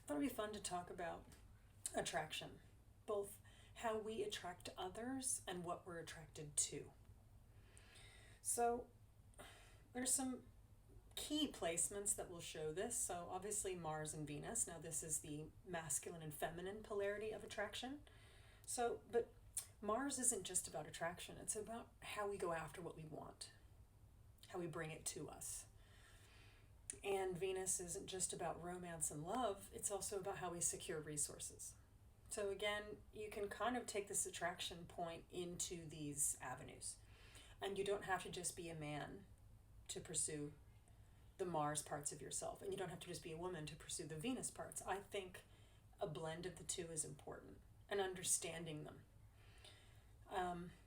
thought it'd be fun to talk about attraction, both how we attract others and what we're attracted to. So, there's some key placements that will show this. So, obviously, Mars and Venus. Now, this is the masculine and feminine polarity of attraction. So, but Mars isn't just about attraction, it's about how we go after what we want, how we bring it to us. And Venus isn't just about romance and love, it's also about how we secure resources. So, again, you can kind of take this attraction point into these avenues. And you don't have to just be a man to pursue the Mars parts of yourself, and you don't have to just be a woman to pursue the Venus parts. I think a blend of the two is important, and understanding them.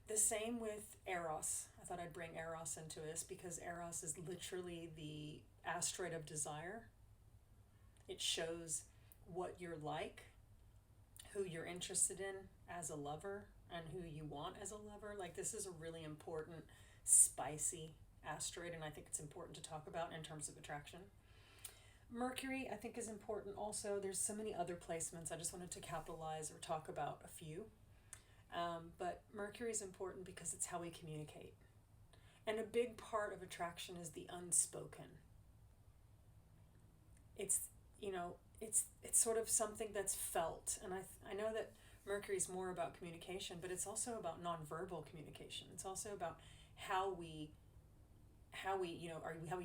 The same with Eros. I thought I'd bring Eros into this because Eros is literally the asteroid of desire. It shows what you're like, who you're interested in as a lover, and who you want as a lover. Like, this is a really important, spicy asteroid, and I think it's important to talk about in terms of attraction. Mercury, I think, is important also. There's so many other placements. I just wanted to capitalize or talk about a few. But Mercury is important because it's how we communicate. And a big part of attraction is the unspoken. It's, it's sort of something that's felt. And I know that Mercury is more about communication, but it's also about nonverbal communication. It's also about how we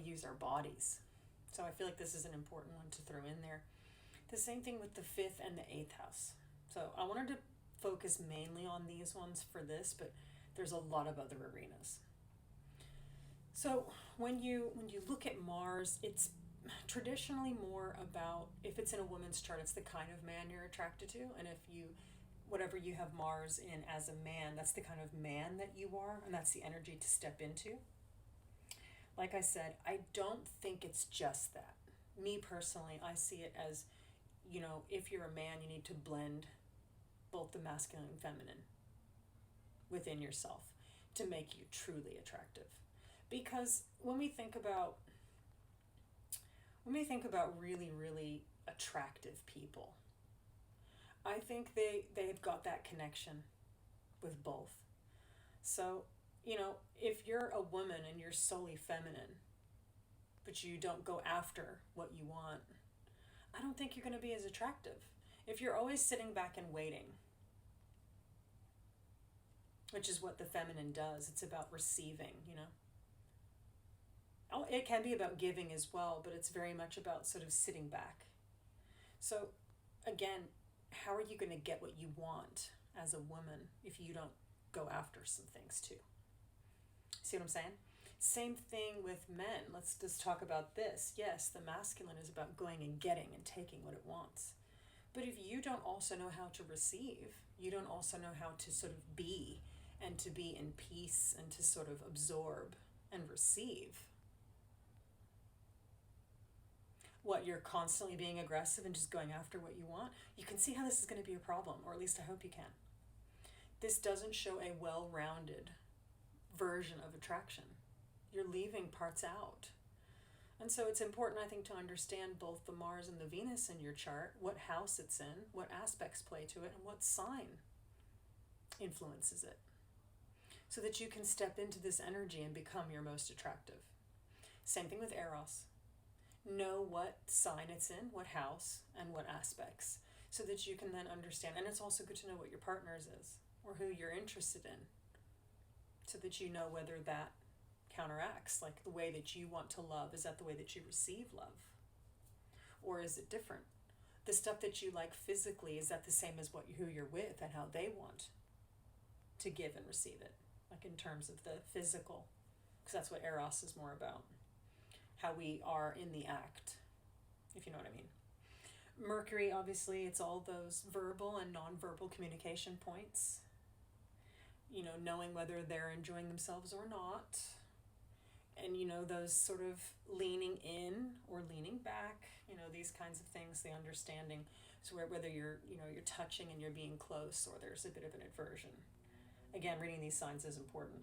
use our bodies. So I feel like this is an important one to throw in there. The same thing with the 5th and the 8th house. So I wanted to focus mainly on these ones for this, but there's a lot of other arenas. So when you look at Mars, it's traditionally more about, if it's in a woman's chart, it's the kind of man you're attracted to, and if you whatever you have Mars in as a man, that's the kind of man that you are, and that's the energy to step into. Like I said, I don't think it's just that. Me personally, I see it as, if you're a man, you need to blend both the masculine and feminine within yourself to make you truly attractive. Because when we think about really, really attractive people, I think they've got that connection with both. So, if you're a woman and you're solely feminine, but you don't go after what you want, I don't think you're going to be as attractive. If you're always sitting back and waiting, which is what the feminine does, it's about receiving. Oh, it can be about giving as well, but it's very much about sort of sitting back. So, again, how are you going to get what you want as a woman if you don't go after some things too? See what I'm saying? Same thing with men. Let's just talk about this. Yes, the masculine is about going and getting and taking what it wants. But if you don't also know how to receive, you don't also know how to sort of be, and to be in peace, and to sort of absorb and receive, what, you're constantly being aggressive and just going after what you want, you can see how this is going to be a problem, or at least I hope you can. This doesn't show a well-rounded version of attraction. You're leaving parts out. And so it's important, I think, to understand both the Mars and the Venus in your chart, what house it's in, what aspects play to it, and what sign influences it, so that you can step into this energy and become your most attractive. Same thing with Eros. Know what sign it's in, what house, and what aspects, so that you can then understand. And it's also good to know what your partner's is, or who you're interested in, so that you know whether that counteracts, like the way that you want to love, is that the way that you receive love? Or is it different? The stuff that you like physically, is that the same as who you're with and how they want to give and receive it? Like in terms of the physical, because that's what Eros is more about. How we are in the act, if you know what I mean. Mercury, obviously, it's all those verbal and nonverbal communication points. Knowing whether they're enjoying themselves or not. And, those sort of leaning in or leaning back, these kinds of things, the understanding. So whether you're touching and you're being close, or there's a bit of an aversion. Again, reading these signs is important.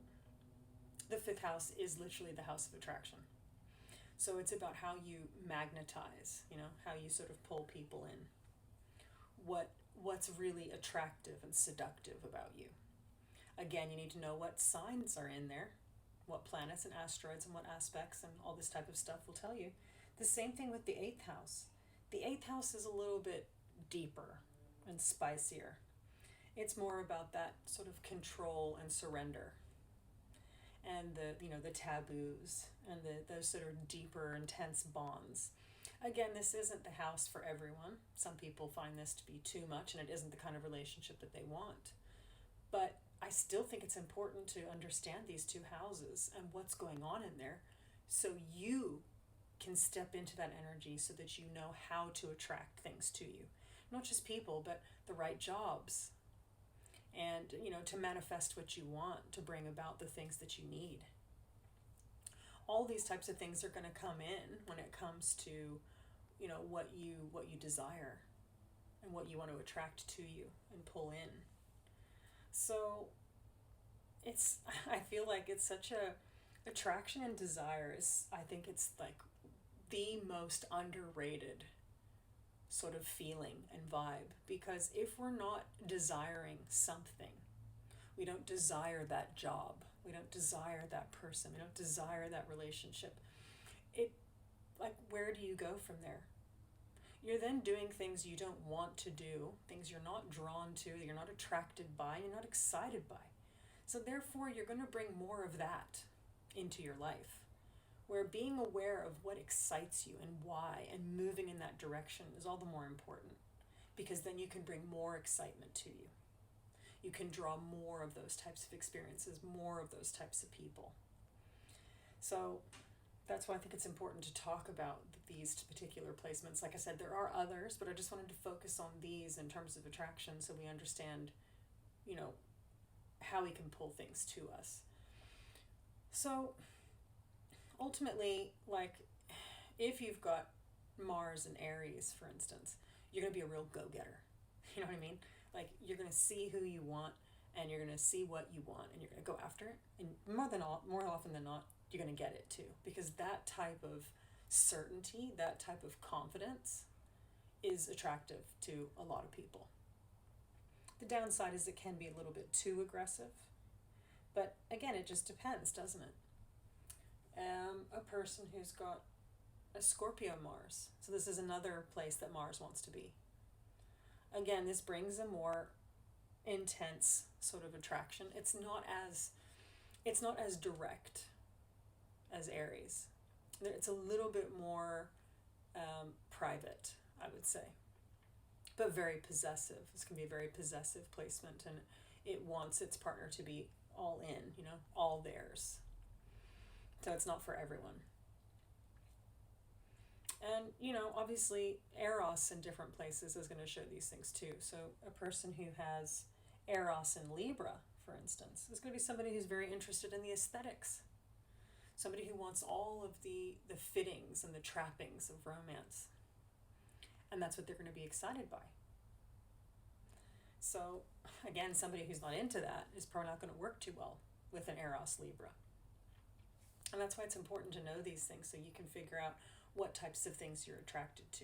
The 5th house is literally the house of attraction. So it's about how you magnetize, how you sort of pull people in. what's really attractive and seductive about you. Again, you need to know what signs are in there, what planets and asteroids and what aspects and all this type of stuff will tell you. The same thing with the eighth house. The eighth house is a little bit deeper and spicier. It's more about that sort of control and surrender, and the taboos and those sort of deeper, intense bonds. Again, this isn't the house for everyone. Some people find this to be too much, and it isn't the kind of relationship that they want. But I still think it's important to understand these two houses and what's going on in there, so you can step into that energy so that you know how to attract things to you. Not just people, but the right jobs. And, to manifest what you want, to bring about the things that you need. All these types of things are going to come in when it comes to, what you desire and what you want to attract to you and pull in. So I feel like it's such attraction and desire is, I think it's like the most underrated sort of feeling and vibe, because if we're not desiring something, we don't desire that job, we don't desire that person, we don't desire that relationship, where do you go from there? You're then doing things you don't want to do, things you're not drawn to, that you're not attracted by, you're not excited by. So therefore you're going to bring more of that into your life, where being aware of what excites you and why and moving in that direction is all the more important, because then you can bring more excitement to you. You can draw more of those types of experiences, more of those types of people. So that's why I think it's important to talk about these particular placements. Like I said, there are others, but I just wanted to focus on these in terms of attraction so we understand, how we can pull things to us. So ultimately, if you've got Mars and Aries, for instance, you're going to be a real go-getter. You know what I mean? You're going to see who you want, and you're going to see what you want, and you're going to go after it. And more often than not, you're going to get it too, because that type of certainty, that type of confidence is attractive to a lot of people. The downside is it can be a little bit too aggressive, but again, it just depends, doesn't it? A person who's got a Scorpio Mars, so this is another place that Mars wants to be. Again, this brings a more intense sort of attraction. It's not as direct as Aries. It's a little bit more private, I would say, but very possessive. This can be a very possessive placement, and it wants its partner to be all in, all theirs. So it's not for everyone. And, obviously Eros in different places is going to show these things too. So a person who has Eros in Libra, for instance, is going to be somebody who's very interested in the aesthetics. Somebody who wants all of the fittings and the trappings of romance. And that's what they're going to be excited by. So, again, somebody who's not into that is probably not going to work too well with an Eros Libra. And that's why it's important to know these things so you can figure out what types of things you're attracted to.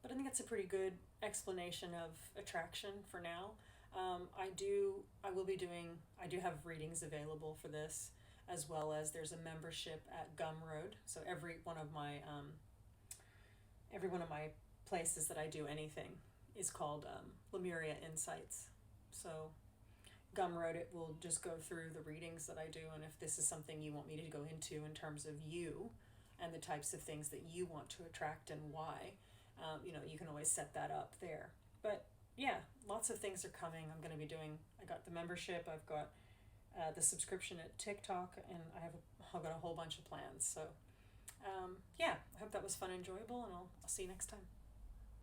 But I think that's a pretty good explanation of attraction for now. I do have readings available for this, as well as there's a membership at Gumroad. So every one of my places that I do anything is called Lemuria Insights. So Gumroad, it will just go through the readings that I do, and if this is something you want me to go into in terms of you and the types of things that you want to attract and why, you can always set that up there. But yeah, lots of things are coming. I got the membership, I've got the subscription at TikTok, and I've got a whole bunch of plans. So yeah, I hope that was fun and enjoyable, and I'll see you next time.